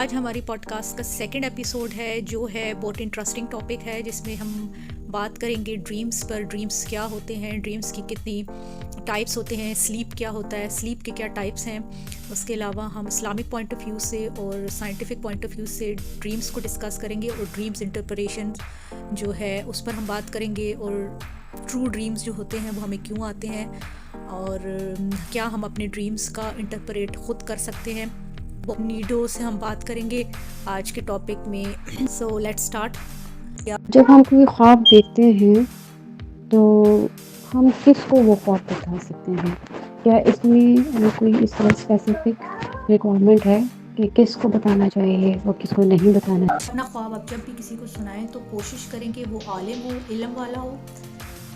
आज हमारी पॉडकास्ट का सेकंड एपिसोड है जो है बहुत इंटरेस्टिंग टॉपिक है जिसमें हम बात करेंगे ड्रीम्स पर। ड्रीम्स क्या होते हैं, ड्रीम्स की कितनी टाइप्स होते हैं, स्लीप क्या होता है, स्लीप के क्या टाइप्स हैं। उसके अलावा हम इस्लामिक पॉइंट ऑफ व्यू से और साइंटिफिक पॉइंट ऑफ व्यू से ड्रीम्स को डिस्कस करेंगे और ड्रीम्स इंटरप्रिटेशन जो है उस पर हम बात करेंगे। और ट्रू ड्रीम्स जो होते हैं वो हमें क्यों आते हैं और क्या हम अपने ड्रीम्स का इंटरप्रेट खुद कर सकते हैं। नीडो से हम बात करेंगे आज के टॉपिक में। So let's start. जब हम कोई ख्वाब देखते हैं तो हम किसको वो ख्वाब बता सकते हैं? क्या इसमें कोई इस तरह स्पेसिफिक रिक्वायरमेंट है कि किसको बताना चाहिए और किसको नहीं बताना? अपना ख्वाब आप जब भी किसी को सुनाएं तो कोशिश करें कि वो आलिम हो, इल्म वाला हो,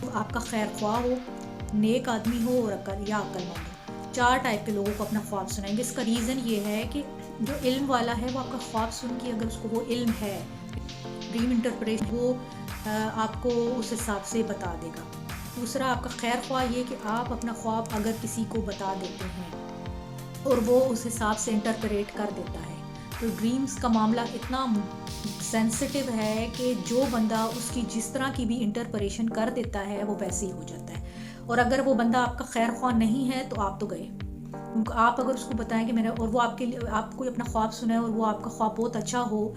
तो आपका खैर ख्वाह हो, नेक आदमी हो और अक्लमंद हो। 4 टाइप के लोगों को अपना ख्वाब सुनाएंगे। इसका रीज़न ये है कि जो इल्म वाला है वो आपका ख्वाब सुन के अगर उसको वो इल्म है, ड्रीम इंटरप्रेटेशन, वो आपको उस हिसाब से बता देगा। दूसरा आपका खैर ख्वाह ये कि आप अपना ख्वाब अगर किसी को बता देते हैं और वो उस हिसाब से इंटरप्रेट कर देता है तो ड्रीम्स का मामला इतना सेंसिटिव है कि जो बंदा उसकी जिस तरह की भी इंटरप्रेशन कर देता है वो वैसे ही हो जाता है। और अगर वो बंदा आपका खैर ख्वाह नहीं है तो आप तो गए। आप अगर उसको बताएं कि मेरा, और वो आपके लिए आपको अपना ख्वाब सुनाए और वो आपका ख्वाब बहुत अच्छा हो,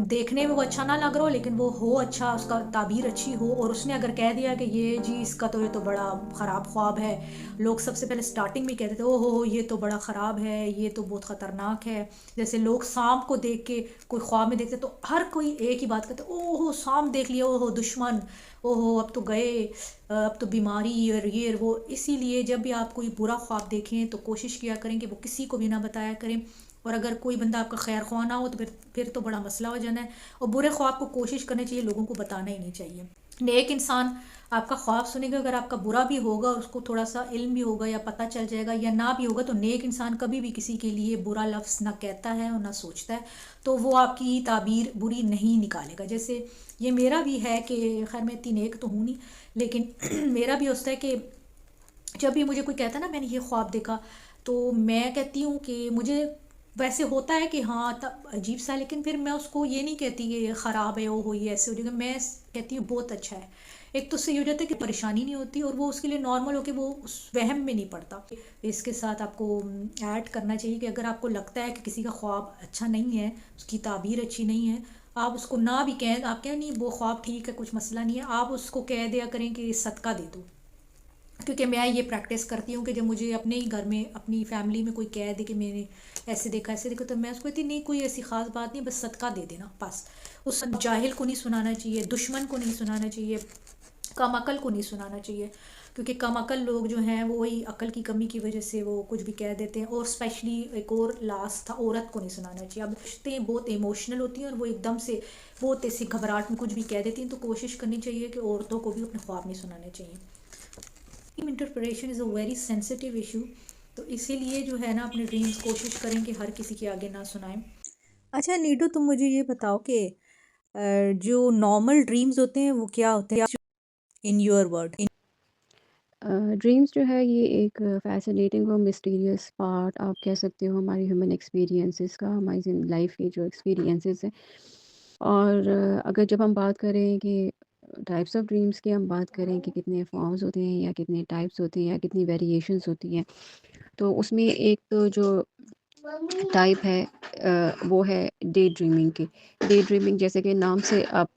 देखने में वो अच्छा ना लग रहा हो लेकिन वो हो अच्छा, उसका ताबीर अच्छी हो, और उसने अगर कह दिया कि ये जी इसका तो ये तो बड़ा ख़राब ख्वाब है। लोग सबसे पहले स्टार्टिंग में कहते थे ओ हो ये तो बड़ा ख़राब है, ये तो बहुत ख़तरनाक है। जैसे लोग सांप को देख के कोई ख्वाब में देखते तो हर कोई एक ही बात कहते, ओ हो सांप देख लिया, ओ हो दुश्मन, ओहो अब तो गए, अब तो बीमारी और ये और वो। इसीलिए जब भी आप कोई बुरा ख्वाब देखें तो कोशिश किया करें कि वो किसी को भी ना बताया करें। और अगर कोई बंदा आपका खैर ख्वाह ना हो तो फिर तो बड़ा मसला हो जाना है। और बुरे ख्वाब को कोशिश करनी चाहिए, लोगों को बताना ही नहीं चाहिए। नेक इंसान आपका ख्वाब सुनेगा, अगर आपका बुरा भी होगा और उसको थोड़ा सा इल्म भी होगा या पता चल जाएगा या ना भी होगा, तो नेक इंसान कभी भी किसी के लिए बुरा लफ्ज़ ना कहता है और ना सोचता है, तो वो आपकी ताबीर बुरी नहीं निकालेगा। जैसे ये मेरा भी है कि खैर मैं इतनी नेक तो हूँ नहीं, लेकिन मेरा भी होता है कि जब भी मुझे कोई कहता है ना मैंने ये ख्वाब देखा, तो मैं कहती हूँ कि मुझे वैसे होता है कि हाँ तब अजीब सा, लेकिन फिर मैं उसको ये नहीं कहती कि ये ख़राब है, हो ये ऐसे हो जाएगा। मैं कहती हूँ बहुत अच्छा है। एक तो उससे ये हो जाता है कि परेशानी नहीं होती और वो उसके लिए नॉर्मल हो के वो उस वहम में नहीं पड़ता। इसके साथ आपको ऐड करना चाहिए कि अगर आपको लगता है कि किसी का ख्वाब अच्छा नहीं है, उसकी ताबीर अच्छी नहीं है, आप उसको ना भी कहें, आप कहें नहीं वो ख्वाब ठीक है कुछ मसला नहीं है, आप उसको कह दिया करें कि सदका दे दो। क्योंकि मैं ये प्रैक्टिस करती हूँ कि जब मुझे अपने ही घर में अपनी फैमिली में कोई कह दे कि मैंने ऐसे देखा तो मैं उसको कहती नहीं कोई ऐसी ख़ास बात नहीं, बस सदका दे देना बस। उस जाहिल को नहीं सुनाना चाहिए, दुश्मन को नहीं सुनाना चाहिए, कम अकल को नहीं सुनाना चाहिए। क्योंकि कम अकल लोग जो हैं वो वही अकल की कमी की वजह से वो कुछ भी कह देते हैं। और स्पेशली एक और लास्ट था, औरत को नहीं सुनाना चाहिए। अब रिश्तें बहुत इमोशनल होती हैं और वो एकदम से बहुत ऐसी घबराहट में कुछ भी कह देती हैं, तो कोशिश करनी चाहिए कि औरतों को भी अपने ख्वाब नहीं सुनाने चाहिए। Interpretation is a very sensitive issue, तो इसीलिए जो है ना अपने ड्रीम्स कोशिश करें कि हर किसी के आगे ना सुनाएं। अच्छा नीडू, तुम मुझे ये बताओ कि जो नॉर्मल ड्रीम्स होते हैं वो क्या होते हैं इन योर वर्ड। ड्रीम्स जो है ये एक फैसिनेटिंग और मिस्टीरियस पार्ट आप कह सकते हो हमारी ह्यूमन एक्सपीरियंसेस का, हमारी लाइफ के जो एक्सपीरियंसेस हैं। और अगर जब हम बात करें कि टाइप्स ऑफ ड्रीम्स की हम बात करें कि कितने फॉर्म्स होते हैं या कितने टाइप्स होते हैं या कितनी वेरिएशंस होती हैं, तो उसमें एक तो जो टाइप है वो है डे ड्रीमिंग की। डे ड्रीमिंग जैसे कि नाम से आप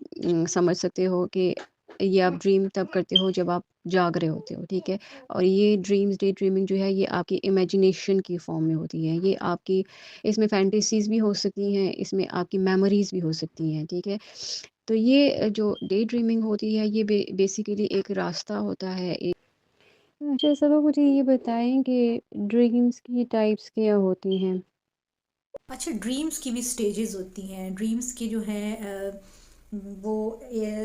समझ सकते हो कि ये आप ड्रीम तब करते हो जब आप जाग रहे होते हो, ठीक है। और ये डे ड्रीमिंग जो है ये आपकी इमेजिनेशन की फॉर्म में होती है। ये आपकी इसमें फैंटेसीज भी हो सकती हैं, इसमें आपकी मेमोरीज भी हो सकती हैं, ठीक है। तो ये जो डे ड्रीमिंग होती है ये बेसिकली एक रास्ता होता है। अच्छा, सब आप मुझे ये बताएं कि ड्रीम्स की टाइप्स क्या होती हैं? अच्छा, ड्रीम्स की भी स्टेजेस होती हैं। ड्रीम्स की जो है वो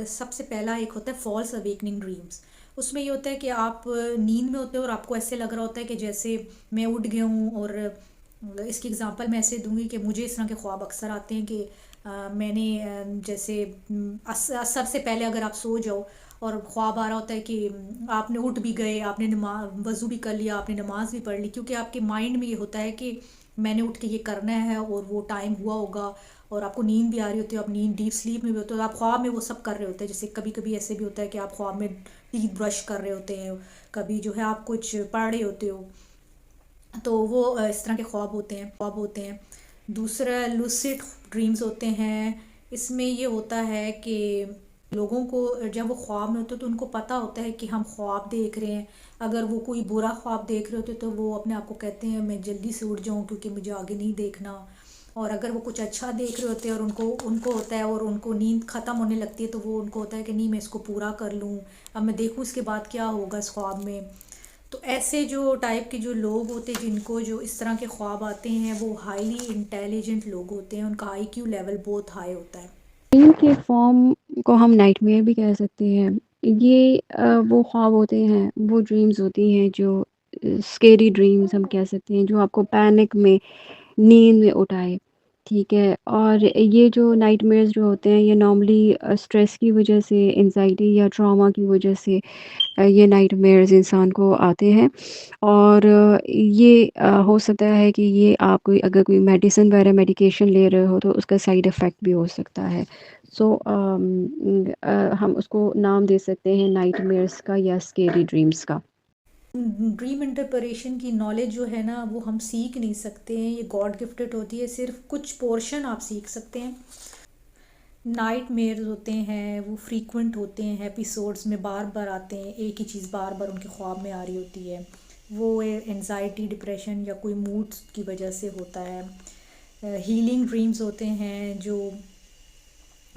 सबसे पहला एक होता है फॉल्स अवेकनिंग ड्रीम्स। उसमें ये होता है कि आप नींद में होते हो और आपको ऐसे लग रहा होता है कि जैसे मैं उठ गया हूँ। और इसकी एग्जांपल मैं ऐसे दूंगी कि मुझे इस तरह के ख्वाब अक्सर आते हैं कि मैंने जैसे असर से पहले अगर आप सो जाओ और ख्वाब आ रहा होता है कि आपने उठ भी गए, आपने नमाज वज़ू भी कर लिया, आपने नमाज भी पढ़ ली, क्योंकि आपके माइंड में ये होता है कि मैंने उठ के ये करना है और वो टाइम हुआ होगा, और आपको नींद भी आ रही होती है, आप नींद डीप स्लीप में भी होते हो, आप ख्वाब में वो सब कर रहे होते हैं। जैसे कभी कभी ऐसे भी होता है कि आप ख्वाब में टीथ ब्रश कर रहे होते हैं, कभी जो है आप कुछ पढ़ रहे होते हो, तो वो इस तरह के ख्वाब होते हैं। दूसरा लूसिड ड्रीम्स होते हैं। इसमें ये होता है कि लोगों को जब वो ख्वाब में होते हैं तो उनको पता होता है कि हम ख्वाब देख रहे हैं। अगर वो कोई बुरा ख्वाब देख रहे होते तो वो अपने आप को कहते हैं मैं जल्दी से उठ जाऊं क्योंकि मुझे आगे नहीं देखना। और अगर वो कुछ अच्छा देख रहे होते हैं और उनको उनको होता है और उनको नींद ख़त्म होने लगती है तो वो उनको होता है कि नहीं मैं इसको पूरा कर लूँ, अब मैं देखूँ इसके बाद क्या होगा इस ख्वाब में। तो ऐसे जो टाइप के जो लोग होते हैं जिनको जो इस तरह के ख्वाब आते हैं वो हाईली इंटेलिजेंट लोग होते हैं, उनका आईक्यू लेवल बहुत हाई होता है। ड्रीम के फॉर्म को हम नाइटमेयर भी कह सकते हैं। ये वो ख्वाब होते हैं, वो ड्रीम्स होती हैं जो स्केरी ड्रीम्स हम कह सकते हैं, जो आपको पैनिक में नींद में उठाए, ठीक है? और ये जो नाइटमेयर्स जो होते हैं ये नॉर्मली स्ट्रेस की वजह से, एंग्ज़ायटी या ट्रॉमा की वजह से ये नाइटमेयर्स इंसान को आते हैं। और ये हो सकता है कि ये आप कोई अगर कोई मेडिसिन वगैरह मेडिकेशन ले रहे हो तो उसका साइड इफ़ेक्ट भी हो सकता है। सो हम उसको नाम दे सकते हैं नाइटमेयर्स का या स्केरी ड्रीम्स का। ड्रीम इंटरप्रेशन की नॉलेज जो है ना वो हम सीख नहीं सकते हैं, ये गॉड गिफ्टेड होती है, सिर्फ कुछ पोर्शन आप सीख सकते हैं। नाइट मेयर्स होते हैं वो फ्रीक्वेंट होते हैं, एपिसोड्स में बार बार आते हैं, एक ही चीज़ बार बार उनके ख्वाब में आ रही होती है। वो एनजाइटी डिप्रेशन या कोई मूड की वजह से होता है। हीलिंग ड्रीम्स होते हैं जो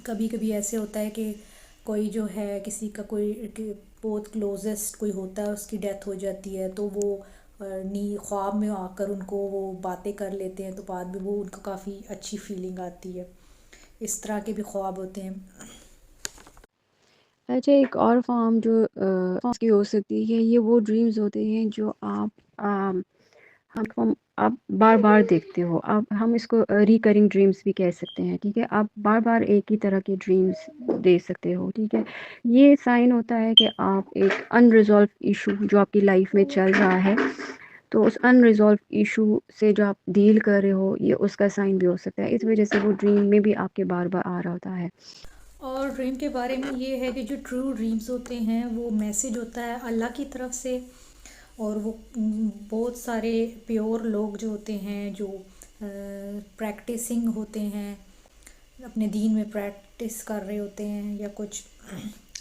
कभी कभी ऐसे होता है कि कोई जो है किसी का कोई बहुत क्लोजेस्ट कोई होता है उसकी डेथ हो जाती है तो वो नी ख्वाब में आकर उनको वो बातें कर लेते हैं तो बाद में वो उनको काफ़ी अच्छी फीलिंग आती है। इस तरह के भी ख्वाब होते हैं। अच्छा, एक और फ़ॉर्म जो की हो सकती है, ये वो ड्रीम्स होते हैं जो आप बार-बार देखते हो। आप हम इसको रिकरिंग ड्रीम्स भी कह सकते हैं, ठीक है? आप बार-बार एक ही तरह के ड्रीम्स देख सकते हो, ठीक है? ये साइन होता है कि आप एक अनरिज़ॉल्व इश्यू जो आपकी लाइफ़ में चल रहा है, तो उस अनरिज़ॉल्व इश्यू से जो आप डील कर रहे हो, ये उसका साइन भी हो सकता है। इस वज़ह से वो ड्रीम में भी आपके बार-बार आ रहा होता है। और ड्रीम के बारे में ये है कि जो ट्रू ड्रीम्स होते हैं वो मैसेज होता है अल्लाह की तरफ से। और वो बहुत सारे प्योर लोग जो होते हैं जो प्रैक्टिसिंग होते हैं, अपने दीन में प्रैक्टिस कर रहे होते हैं या कुछ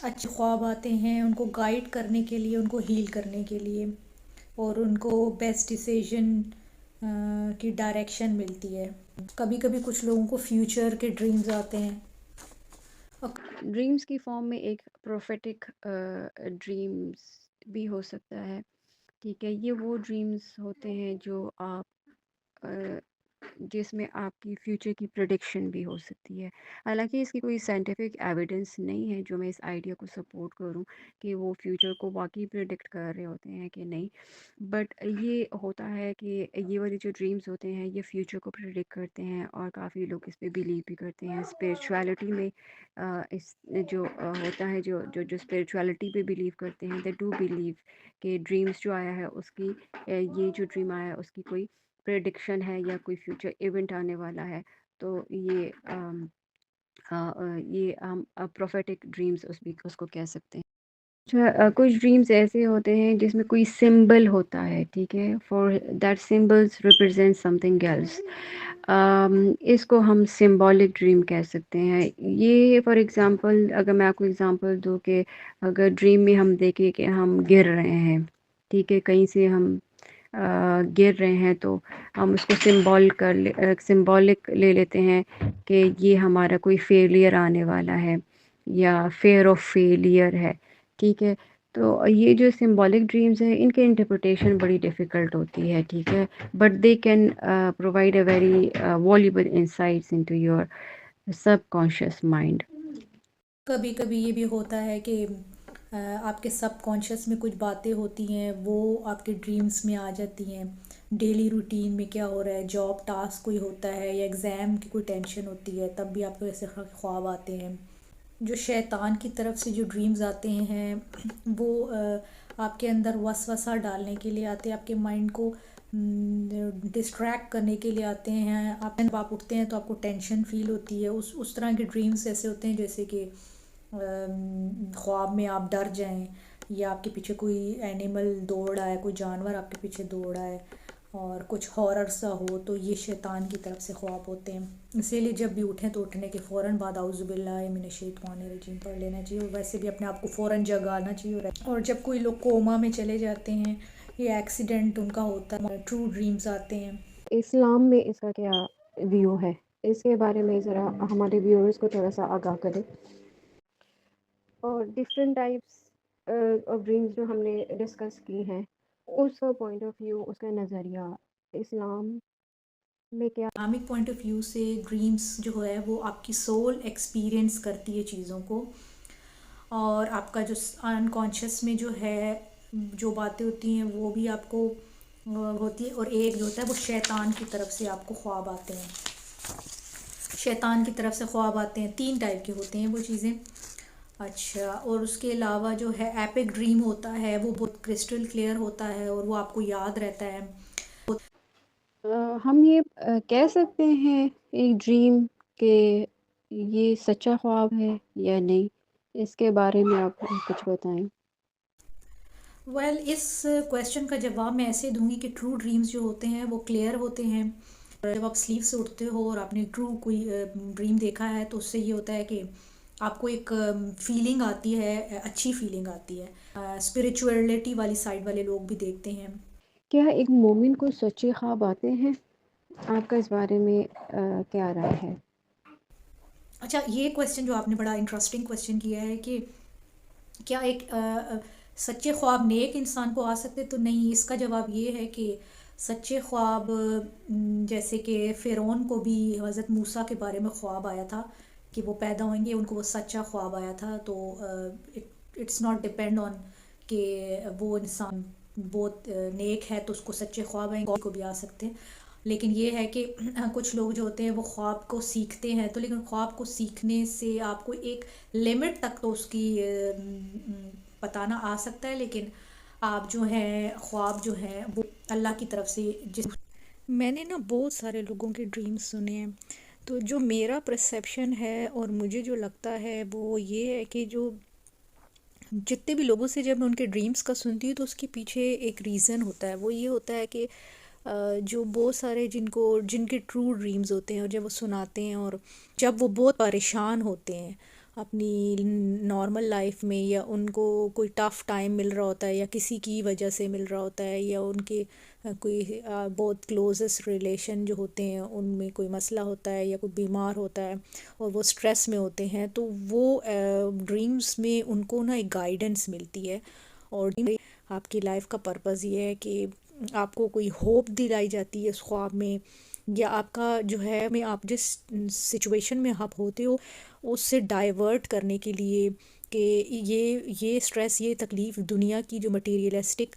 अच्छे ख्वाब आते हैं उनको गाइड करने के लिए, उनको हील करने के लिए, और उनको बेस्ट डिसीजन की डायरेक्शन मिलती है। कभी कभी कुछ लोगों को फ्यूचर के ड्रीम्स आते हैं। ड्रीम्स की फॉर्म में एक प्रोफेटिक ड्रीम्स भी हो सकता है, ठीक है? ये वो ड्रीम्स होते हैं जो आप अ, जिसमें आपकी फ्यूचर की प्रेडिक्शन भी हो सकती है। हालाँकि इसकी कोई साइंटिफिक एविडेंस नहीं है जो मैं इस आइडिया को सपोर्ट करूँ कि वो फ्यूचर को वाक़ई प्रेडिक्ट कर रहे होते हैं कि नहीं। बट ये होता है कि ये वाले जो ड्रीम्स होते हैं ये फ्यूचर को प्रेडिक्ट करते हैं और काफ़ी लोग इस पे बिलीव भी करते हैं। स्पिरिचुअलिटी में इस जो होता है जो स्पिरिचुअलिटी पे बिलीव करते हैं, दे डू बिलीव कि ड्रीम्स जो आया है उसकी ये जो ड्रीम आया है उसकी कोई प्रेडिक्शन है या कोई फ्यूचर इवेंट आने वाला है। तो ये हम प्रोफेटिक ड्रीम्स उसको कह सकते हैं। अच्छा, कुछ ड्रीम्स ऐसे होते हैं जिसमें कोई सिंबल होता है, ठीक है? For that symbols represent something else. इसको हम सिंबॉलिक ड्रीम कह सकते हैं। ये फॉर एग्ज़ाम्पल अगर मैं आपको एग्ज़ाम्पल दूँ कि अगर ड्रीम में हम देखें कि हम गिर रहे हैं, ठीक है? कहीं से हम गिर रहे हैं तो हम उसको सिंबॉलिक ले लेते हैं कि ये हमारा कोई फेलियर आने वाला है या फियर ऑफ फेलियर है, ठीक है? तो ये जो सिंबॉलिक ड्रीम्स हैं इनकी इंटरप्रिटेशन बड़ी डिफ़िकल्ट होती है, ठीक है? But they can provide a very valuable insights into your subconscious mind. कभी कभी ये भी होता है कि आपके सबकॉन्शियस में कुछ बातें होती हैं वो आपके ड्रीम्स में आ जाती हैं। डेली रूटीन में क्या हो रहा है, जॉब टास्क कोई होता है या एग्ज़ाम की कोई टेंशन होती है तब भी आपको ऐसे ख्वाब आते हैं। जो शैतान की तरफ से जो ड्रीम्स आते हैं वो आपके अंदर वसवसा डालने के लिए आते हैं, आपके माइंड को डिस्ट्रैक्ट करने के लिए आते हैं। आप उठते हैं तो आपको टेंशन फील होती है। उस तरह के ड्रीम्स ऐसे होते हैं जैसे कि ख्वाब में आप डर जाएं, या आपके पीछे कोई एनिमल दौड़ रहा है, कोई जानवर आपके पीछे दौड़ रहा है और कुछ हॉरर सा हो, तो ये शैतान की तरफ से ख्वाब होते हैं। इसीलिए जब भी उठें तो उठने के फ़ौरन बाद औज़ुबिल्लाहि मिनश्शैतानिर्रजीम पढ़ लेना चाहिए, और वैसे भी अपने आप को फ़ौरन जगाना चाहिए। और जब कोई लोग कोमा में चले जाते हैं, ये एक्सीडेंट उनका होता है, ट्रू ड्रीम्स आते हैं। इस्लाम में इसका क्या व्यू है? इसके बारे में ज़रा हमारे व्यूअर्स को थोड़ा-सा आगाह करें। और डिफरेंट टाइप्स ऑफ ड्रीम्स जो हमने डिस्कस की हैं, उसका पॉइंट ऑफ व्यू, उसका नज़रिया इस्लाम में क्या? इस्लामिक पॉइंट ऑफ व्यू से ड्रीम्स जो है वो आपकी सोल एक्सपीरियंस करती है चीज़ों को, और आपका जो अनकॉन्शियस में जो है जो बातें होती हैं वो भी आपको होती है। और एक जो होता है वो शैतान की तरफ से आपको ख्वाब आते हैं। शैतान की तरफ से ख्वाब आते हैं, 3 टाइप के होते हैं वो चीज़ें। अच्छा, और उसके अलावा जो है एपिक ड्रीम होता है, वो बहुत क्रिस्टल क्लियर होता है और वो आपको याद रहता है। हम ये कह सकते हैं एक ड्रीम के ये सच्चा ख्वाब है या नहीं? इसके बारे में आप कुछ बताएँ। इस क्वेश्चन का जवाब मैं ऐसे दूंगी कि ट्रू ड्रीम्स जो होते हैं वो क्लियर होते हैं। जब आप स्लीप से उठते हो और आपने ट्रू कोई ड्रीम देखा है, तो उससे ये होता है कि आपको एक फीलिंग आती है, अच्छी फीलिंग आती है। स्पिरिचुअलिटी वाली साइड वाले लोग भी देखते हैं। क्या एक मोमिन को सच्चे ख्वाब आते हैं? आपका इस बारे में क्या राय है? अच्छा, ये क्वेश्चन जो आपने बड़ा इंटरेस्टिंग क्वेश्चन किया है कि क्या एक सच्चे ख्वाब नेक इंसान को आ सकते, तो नहीं। इसका जवाब ये है कि सच्चे ख्वाब जैसे कि फ़िरौन को भी हज़रत मूसा के बारे में ख्वाब आया था कि वो पैदा होंगे, उनको वो सच्चा ख्वाब आया था। तो इट्स नॉट डिपेंड ऑन कि वो इंसान बहुत नेक है तो उसको सच्चे ख्वाब आएंगे, को भी आ सकते हैं। लेकिन ये है कि कुछ लोग जो होते हैं वो ख्वाब को सीखते हैं, तो लेकिन ख्वाब को सीखने से आपको एक लिमिट तक तो उसकी बताना आ सकता है, लेकिन आप जो है ख्वाब जो है वो अल्लाह की तरफ से जिस मैंने ना बहुत सारे लोगों के ड्रीम्स सुने हैं, तो जो मेरा परसेप्शन है और मुझे जो लगता है वो ये है कि जो जितने भी लोगों से जब मैं उनके ड्रीम्स का सुनती हूँ तो उसके पीछे एक रीज़न होता है। वो ये होता है कि जो बहुत सारे जिनके ट्रू ड्रीम्स होते हैं और जब वो सुनाते हैं, और जब वो बहुत परेशान होते हैं अपनी नॉर्मल लाइफ में, या उनको कोई टफ़ टाइम मिल रहा होता है या किसी की वजह से मिल रहा होता है, या उनके कोई बहुत क्लोजेस्ट रिलेशन जो होते हैं उनमें कोई मसला होता है, या कोई बीमार होता है और वो स्ट्रेस में होते हैं, तो वो ड्रीम्स में उनको ना एक गाइडेंस मिलती है। और आपकी लाइफ का पर्पज़ ये है कि आपको कोई होप दिलाई जाती है उस ख्वाब में, या आपका जो है में आप जिस सिचुएशन में आप होते हो उससे डाइवर्ट करने के लिए कि ये स्ट्रेस, ये तकलीफ़, दुनिया की जो मटेरियलिस्टिक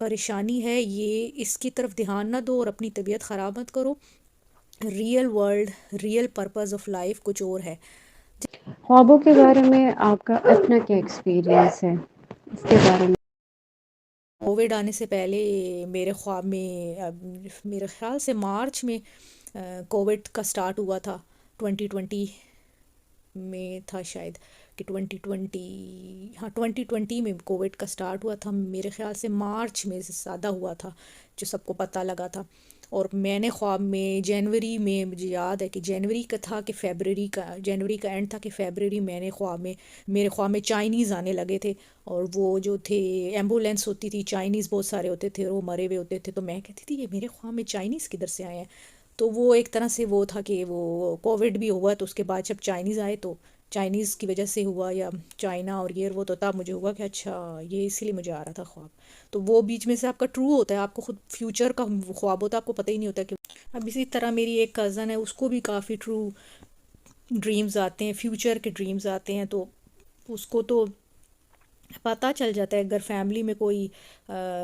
परेशानी है, ये इसकी तरफ ध्यान ना दो और अपनी तबीयत ख़राब मत करो। Real world, real purpose of life कुछ और है। ख्वाबों के बारे में आपका अपना क्या एक्सपीरियंस है? इसके बारे में। कोविड आने से पहले मेरे ख्वाब में मेरे ख्याल से मार्च में कोविड का स्टार्ट हुआ था, 2020 में था शायद, कि 2020, हाँ 2020 में कोविड का स्टार्ट हुआ था। मेरे ख्याल से मार्च में ज़्यादा हुआ था जो सबको पता लगा था। और मैंने ख्वाब में जनवरी में, मुझे याद है कि जनवरी का था कि फरवरी का, जनवरी का एंड था कि फरवरी, मैंने ख्वाब में, मेरे ख्वाब में चाइनीज़ आने लगे थे। और वो जो थे एम्बुलेंस होती थी, चाइनीज़ बहुत सारे होते थे और वो मरे हुए होते थे। तो मैं कहती थी ये मेरे ख्वाब में चाइनीज़ किधर से आए हैं। तो वो एक तरह से वो था कि वो कोविड भी हुआ, तो उसके बाद जब चाइनीज़ आए तो चाइनीज़ की वजह से हुआ, या चाइना और ये और वो, तो तब मुझे हुआ कि अच्छा ये इसीलिए मुझे आ रहा था ख्वाब। तो वो बीच में से आपका ट्रू होता है, आपको खुद फ्यूचर का ख्वाब होता है, आपको पता ही नहीं होता कि। अब इसी तरह मेरी एक कज़न है, उसको भी काफ़ी ट्रू ड्रीम्स आते हैं, फ्यूचर के ड्रीम्स आते हैं। तो उसको तो पता चल जाता है अगर फैमिली में कोई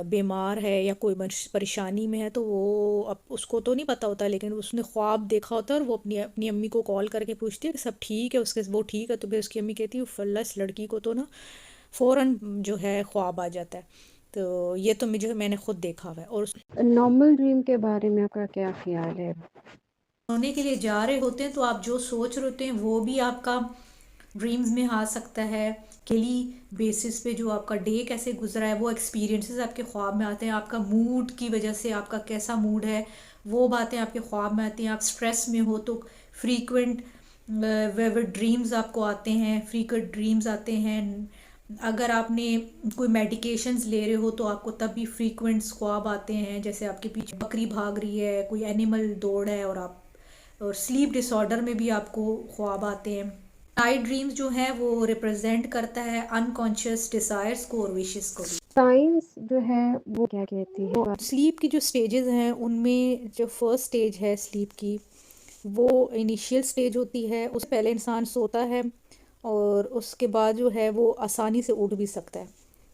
बीमार है या कोई परेशानी में है, तो वो अब उसको तो नहीं पता होता, लेकिन उसने ख्वाब देखा होता है और वो अपनी अपनी अम्मी को कॉल करके पूछती है कि सब ठीक है, उसके वो ठीक है। तो फिर उसकी अम्मी कहती है फल्ला इस लड़की को तो ना फ़ौरन जो है ख्वाब आ जाता है। तो ये तो मुझे मैंने खुद देखा हुआ है। और नॉर्मल ड्रीम के बारे में आपका क्या ख़्याल है? सोने के लिए जा रहे होते हैं तो आप जो सोच रहे होते हैं वो भी आपका ड्रीम्स में आ सकता है। डेली बेसिस पे जो आपका डे कैसे गुजरा है वो एक्सपीरियंसेस आपके ख्वाब में आते हैं। आपका मूड की वजह से आपका कैसा मूड है वो बातें आपके ख्वाब में आती हैं। आप स्ट्रेस में हो तो फ्रीक्वेंट विविड ड्रीम्स आपको आते हैं, फ्रीक्वेंट ड्रीम्स आते हैं। अगर आपने कोई मेडिकेशंस ले रहे हो तो आपको तब भी फ्रीक्वेंट ख्वाब आते हैं, जैसे आपके पीछे बकरी भाग रही है, कोई एनिमल दौड़ है। और स्लीप डिसऑर्डर में भी आपको ख्वाब आते हैं। नाइट ड्रीम्स जो है वो रिप्रेजेंट करता है अनकॉन्शियस डिजायर्स को और विशेस को भी। साइंस जो है वो क्या कहती है? स्लीप की जो स्टेजेस हैं उनमें जो फर्स्ट स्टेज है स्लीप की, वो इनिशियल स्टेज होती है। उससे पहले इंसान सोता है और उसके बाद जो है वो आसानी से उठ भी सकता है।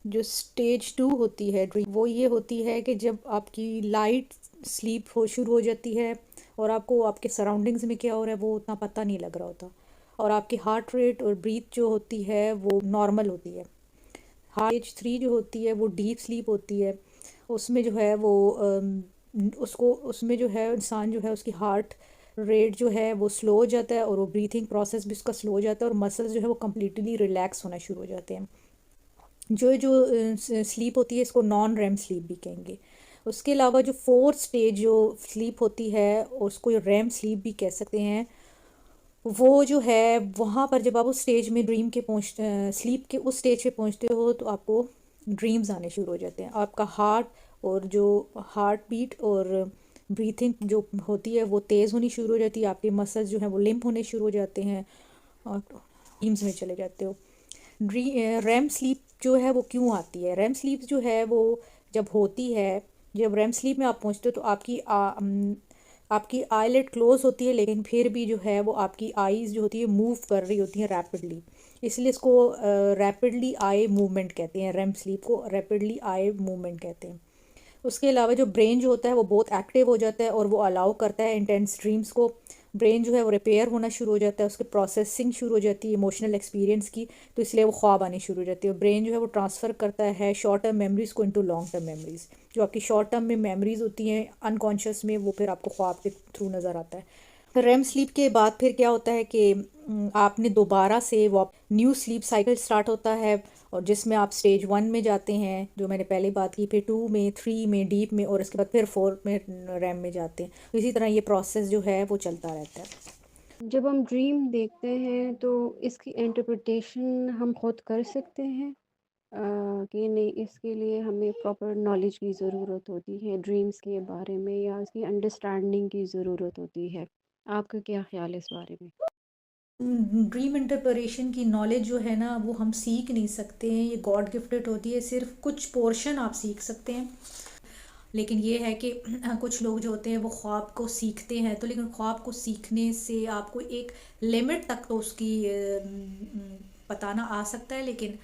जो स्टेज टू होती है ड्रीम, वो ये होती है कि जब आपकी लाइट स्लीप हो शुरू हो जाती है और आपको आपके सराउंडिंग्स में क्या हो रहा है वो उतना पता नहीं लग रहा होता, और आपकी हार्ट रेट और ब्रीथ जो होती है वो नॉर्मल होती है। स्टेज थ्री जो होती है वो डीप स्लीप होती है। उसमें जो है वो उसको उसमें जो है इंसान जो है उसकी हार्ट रेट जो है वो स्लो हो जाता है और वो ब्रीथिंग प्रोसेस भी उसका स्लो हो जाता है और मसल्स जो है वो कम्प्लीटली रिलैक्स होना शुरू हो जाते हैं। जो जो स्लीप होती है इसको नॉन रेम स्लीप भी कहेंगे। उसके अलावा जो फोर्थ स्टेज जो स्लीप होती है उसको रेम स्लीप भी कह सकते हैं। वो जो है वहाँ पर जब आप उस स्टेज में ड्रीम के पहुँच स्लीप के उस स्टेज पे पहुँचते हो तो आपको ड्रीम्स आने शुरू हो जाते हैं। आपका हार्ट और जो हार्ट बीट और ब्रीथिंग जो होती है वो तेज़ होनी शुरू हो जाती है। आपके मसल्स जो हैं वो लिम्प होने शुरू हो जाते हैं और ड्रीम्स में चले जाते हो। रैम स्लीप जो है वो क्यों आती है? रैम स्लीप जो है वो जब होती है, जब रैम स्लीप में आप पहुँचते हो तो आपकी आईलेट क्लोज होती है, लेकिन फिर भी जो है वो आपकी आईज़ जो होती है मूव कर रही होती हैं रैपिडली। इसलिए इसको रैपिडली आई मूवमेंट कहते हैं। रैम स्लीप को रैपिडली आई मूवमेंट कहते हैं। उसके अलावा जो ब्रेन जो होता है वो बहुत एक्टिव हो जाता है और वो अलाउ करता है इंटेंस ड्रीम्स को। ब्रेन जो है वो रिपेयर होना शुरू हो जाता है, उसकी प्रोसेसिंग शुरू हो जाती है इमोशनल एक्सपीरियंस की, तो इसलिए वो ख्वाब आनी शुरू हो जाती है। ब्रेन जो है वो ट्रांसफ़र करता है शॉर्ट टर्म मेमोरीज़ को इनटू लॉन्ग टर्म मेमोरीज़। जो आपकी शॉर्ट टर्म में मेमोरीज़ होती हैं अनकॉन्शियस में, वो फिर आपको ख्वाब के थ्रू नज़र आता है। रेम स्लीप के बाद फिर क्या होता है कि आपने दोबारा से वो न्यू स्लीप साइकिल स्टार्ट होता है, और जिसमें आप स्टेज वन में जाते हैं जो मैंने पहले बात की, फिर टू में, थ्री में डीप में, और उसके बाद फिर फोर में रैम में जाते हैं। तो इसी तरह ये प्रोसेस जो है वो चलता रहता है। जब हम ड्रीम देखते हैं तो इसकी इंटरप्रिटेशन हम खुद कर सकते हैं कि नहीं, इसके लिए हमें प्रॉपर नॉलेज की ज़रूरत होती है ड्रीम्स के बारे में, या इसकी अंडरस्टैंडिंग की ज़रूरत होती है? आपका क्या ख्याल है इस बारे में? ड्रीम इंटरप्रेशन की नॉलेज जो है ना वो हम सीख नहीं सकते हैं, ये गॉड गिफ्टेड होती है। सिर्फ कुछ पोर्शन आप सीख सकते हैं। लेकिन ये है कि कुछ लोग जो होते हैं वो ख्वाब को सीखते हैं, तो लेकिन ख्वाब को सीखने से आपको एक लिमिट तक तो उसकी बताना आ सकता है। लेकिन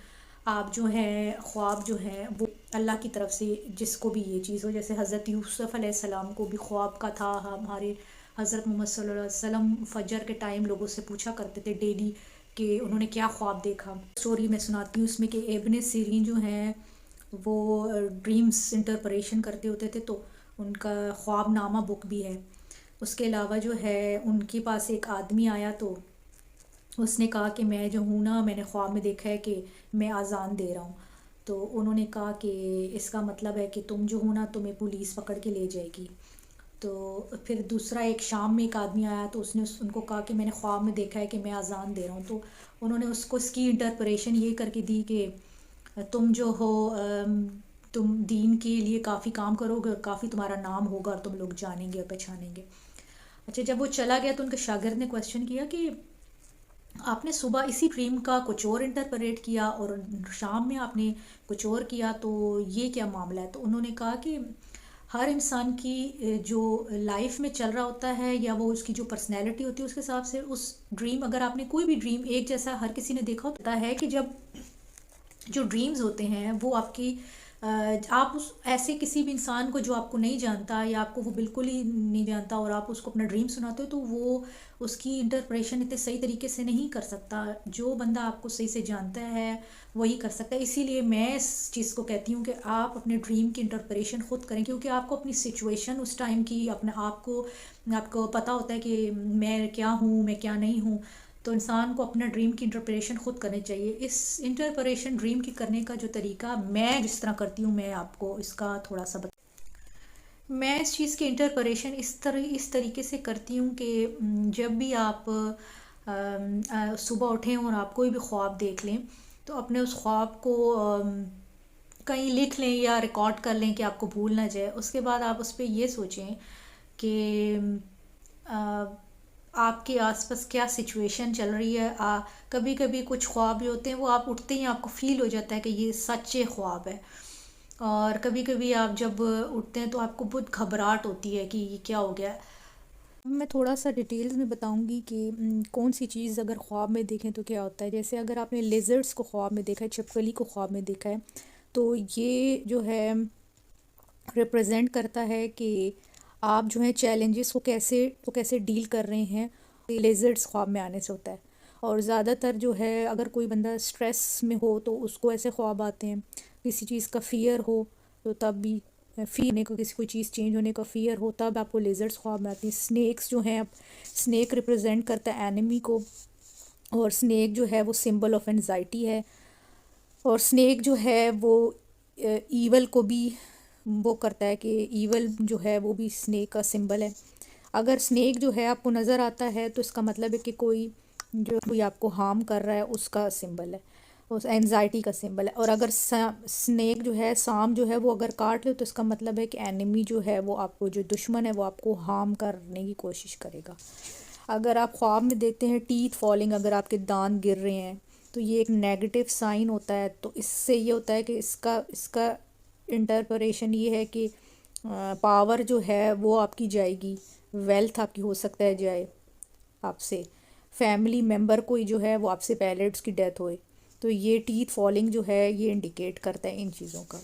आप जो है ख्वाब जो है वो अल्लाह की तरफ से जिसको भी ये चीज़ हो, जैसे हज़रत यूसुफ़ अलैहिस्सलाम को भी ख्वाब का था। हमारे हज़रत मोहम्मद सल्लल्लाहु अलैहि वसल्लम फजर के टाइम लोगों से पूछा करते थे डेली कि उन्होंने क्या ख्वाब देखा। स्टोरी मैं सुनाती हूँ उसमें कि इब्ने सीरीन जो हैं वो ड्रीम्स इंटरप्रेशन करते होते थे, तो उनका ख्वाब नामा बुक भी है। उसके अलावा जो है उनके पास एक आदमी आया तो उसने कहा कि मैं जो हूँ ना, मैंने ख्वाब में देखा है कि मैं अजान दे रहा हूँ। तो उन्होंने कहा कि इसका मतलब है कि तुम जो हो ना तुम्हें पुलिस पकड़ के ले जाएगी। तो फिर दूसरा एक शाम में एक आदमी आया तो उसने उनको कहा कि मैंने ख्वाब में देखा है कि मैं अजान दे रहा हूँ। तो उन्होंने उसको इसकी इंटरप्रेशन ये करके दी कि तुम जो हो तुम दीन के लिए काफ़ी काम करोगे और काफ़ी तुम्हारा नाम होगा और तुम लोग जानेंगे और पहचानेंगे। अच्छा, जब वो चला गया तो उनके शागिर्द ने क्वेश्चन किया कि आपने सुबह इसी ड्रीम का कुछ और इंटरप्रेट किया और शाम में आपने कुछ और किया, तो ये क्या मामला है? तो उन्होंने कहा कि हर इंसान की जो लाइफ में चल रहा होता है या वो उसकी जो पर्सनैलिटी होती है उसके हिसाब से उस ड्रीम, अगर आपने कोई भी ड्रीम एक जैसा हर किसी ने देखा होता है कि जब जो ड्रीम्स होते हैं वो आपकी आप उस ऐसे किसी भी इंसान को जो आपको नहीं जानता या आपको वो बिल्कुल ही नहीं जानता और आप उसको अपना ड्रीम सुनाते हो तो वो उसकी इंटरप्रेशन इतने सही तरीके से नहीं कर सकता। जो बंदा आपको सही से जानता है वही कर सकता है। इसीलिए मैं इस चीज़ को कहती हूँ कि आप अपने ड्रीम की इंटरप्रेशन खुद करें, क्योंकि आपको अपनी सिचुएशन उस टाइम की अपने आपको आपको पता होता है कि मैं क्या हूँ, मैं क्या नहीं हूँ। तो इंसान को अपना ड्रीम की इंटरप्रेशन खुद करनी चाहिए। इस इंटरप्रेशन ड्रीम की करने का जो तरीका मैं जिस तरह करती हूँ, मैं आपको इसका थोड़ा सा मैं इस चीज़ की इंटरप्रेशन इस तरीके से करती हूँ कि जब भी आप सुबह उठें और आप कोई भी ख्वाब देख लें तो अपने उस ख्वाब को कहीं लिख लें या रिकॉर्ड कर लें कि आपको भूल ना जाए। उसके बाद आप उस पे ये सोचें कि अ, आपके आसपास क्या सिचुएशन चल रही है। कभी कभी कुछ ख्वाब जो होते हैं वो आप उठते ही आपको फील हो जाता है कि ये सच्चे ख्वाब है, और कभी कभी आप जब उठते हैं तो आपको बहुत घबराहट होती है कि ये क्या हो गया है। मैं थोड़ा सा डिटेल्स में बताऊंगी कि कौन सी चीज़ अगर ख्वाब में देखें तो क्या होता है। जैसे अगर आपने लेज़र्ड्स को ख्वाब में देखा है, छिपकली को ख्वाब में देखा है, तो ये जो है रिप्रेजेंट करता है कि आप जो है चैलेंजेस को कैसे डील कर रहे हैं। लेज़र्ड्स ख्वाब में आने से होता है। और ज़्यादातर जो है अगर कोई बंदा स्ट्रेस में हो तो उसको ऐसे ख्वाब आते हैं। किसी चीज़ का फ़ियर हो तो तब भी फ़ियर होने को, किसी कोई चीज़ चेंज होने का फ़ियर हो तब आपको लेज़र्ड्स ख्वाब में आती हैं। स्नेक्स जो हैं, स्नेक रिप्रेजेंट करता है एनिमी को, और स्नेक जो है वो सिंबल ऑफ एंजाइटी है। और स्नेक जो है वो ईवल को भी वो करता है कि ईवल जो है वो भी स्नेक का सिंबल है। अगर स्नेक जो है आपको नज़र आता है तो इसका मतलब है कि कोई आपको हार्म कर रहा है, उसका सिंबल है, उस एंजाइटी का सिंबल है। और अगर स्नेक जो है, सांप जो है वो अगर काट ले तो इसका मतलब है कि एनिमी जो है वो आपको, जो दुश्मन है वो आपको हार्म करने की कोशिश करेगा। अगर आप ख्वाब में देखते हैं टीथ फॉलिंग, अगर आपके दांत गिर रहे हैं तो ये एक नेगेटिव साइन होता है। तो इससे ये होता है कि इसका इसका इंटरप्रेशन ये है कि पावर जो है वो आपकी जाएगी, वेल्थ आपकी हो सकता है जाए आपसे, फैमिली मेम्बर कोई जो है वो आपसे पहले उसकी डेथ होए। तो ये टीथ फॉलिंग जो है ये इंडिकेट करता है इन चीज़ों का।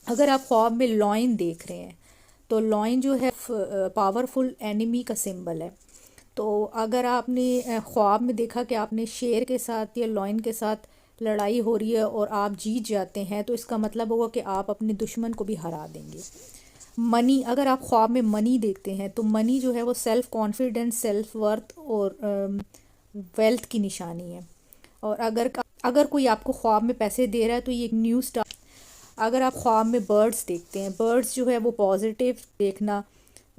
अगर आप ख्वाब में लॉइन देख रहे हैं तो लॉइन जो है पावरफुल एनिमी का सिंबल है। तो अगर आपने ख्वाब में देखा कि आपने शेर के साथ या लॉइन के साथ लड़ाई हो रही है और आप जीत जाते हैं तो इसका मतलब होगा कि आप अपने दुश्मन को भी हरा देंगे। मनी, अगर आप ख्वाब में मनी देखते हैं तो मनी जो है वो सेल्फ कॉन्फिडेंस, सेल्फ वर्थ और वेल्थ की निशानी है। और अगर कोई आपको ख्वाब में पैसे दे रहा है तो ये एक न्यू स्टार्ट। अगर आप ख्वाब में बर्ड्स देखते हैं, बर्ड्स जो है वो पॉजिटिव देखना,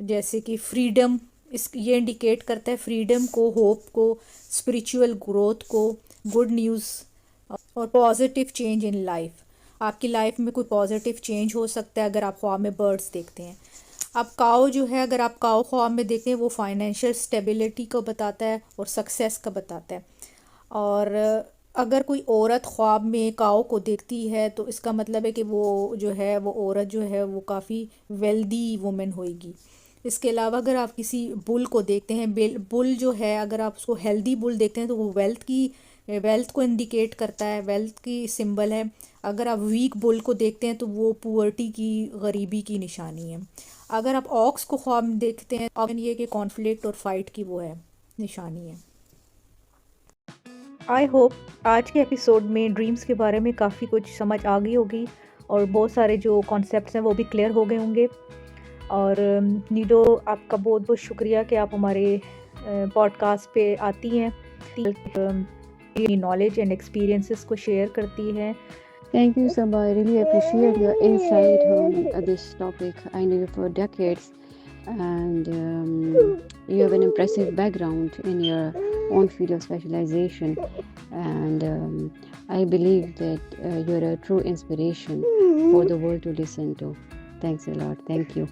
जैसे कि फ्रीडम, इस ये इंडिकेट करता है फ्रीडम को, होप को, स्पिरिचुअल ग्रोथ को, गुड न्यूज़ और पॉजिटिव चेंज इन लाइफ। आपकी लाइफ में कोई पॉजिटिव चेंज हो सकता है अगर आप ख्वाब में बर्ड्स देखते हैं। अब काऊ जो है, अगर आप काऊ ख्वाब में देखते हैं वो फाइनेंशियल स्टेबिलिटी को बताता है और सक्सेस का बताता है। और अगर कोई औरत ख्वाब में काऊ को देखती है तो इसका मतलब है कि वो जो है वो औरत जो है वो काफ़ी वेल्दी वुमेन होएगी। इसके अलावा अगर आप किसी बुल को देखते हैं, बुल जो है अगर आप उसको हेल्दी बुल देखते हैं तो वो वेल्थ को इंडिकेट करता है, वेल्थ की सिंबल है। अगर आप वीक बुल को देखते हैं तो वो पुअर्टी की, गरीबी की निशानी है। अगर आप ऑक्स को ख्वाब में देखते हैं तो ये कि कॉन्फ्लिक्ट और फाइट की वो है, निशानी है। आई होप आज के एपिसोड में ड्रीम्स के बारे में काफ़ी कुछ समझ आ गई होगी और बहुत सारे जो कॉन्सेप्ट्स हैं वो भी क्लियर हो गए होंगे। और नीडो, आपका बहुत बहुत शुक्रिया कि आप हमारे पॉडकास्ट पे आती हैं, नॉलेज एंड एक्सपीरियंसेस को शेयर करती हैं। Thank you, Sabah. I really appreciate your insight on this topic. I know you for decades, and you have an impressive background in your own field of specialization. And I believe that you're a true inspiration for the world to listen to. Thanks a lot. Thank you.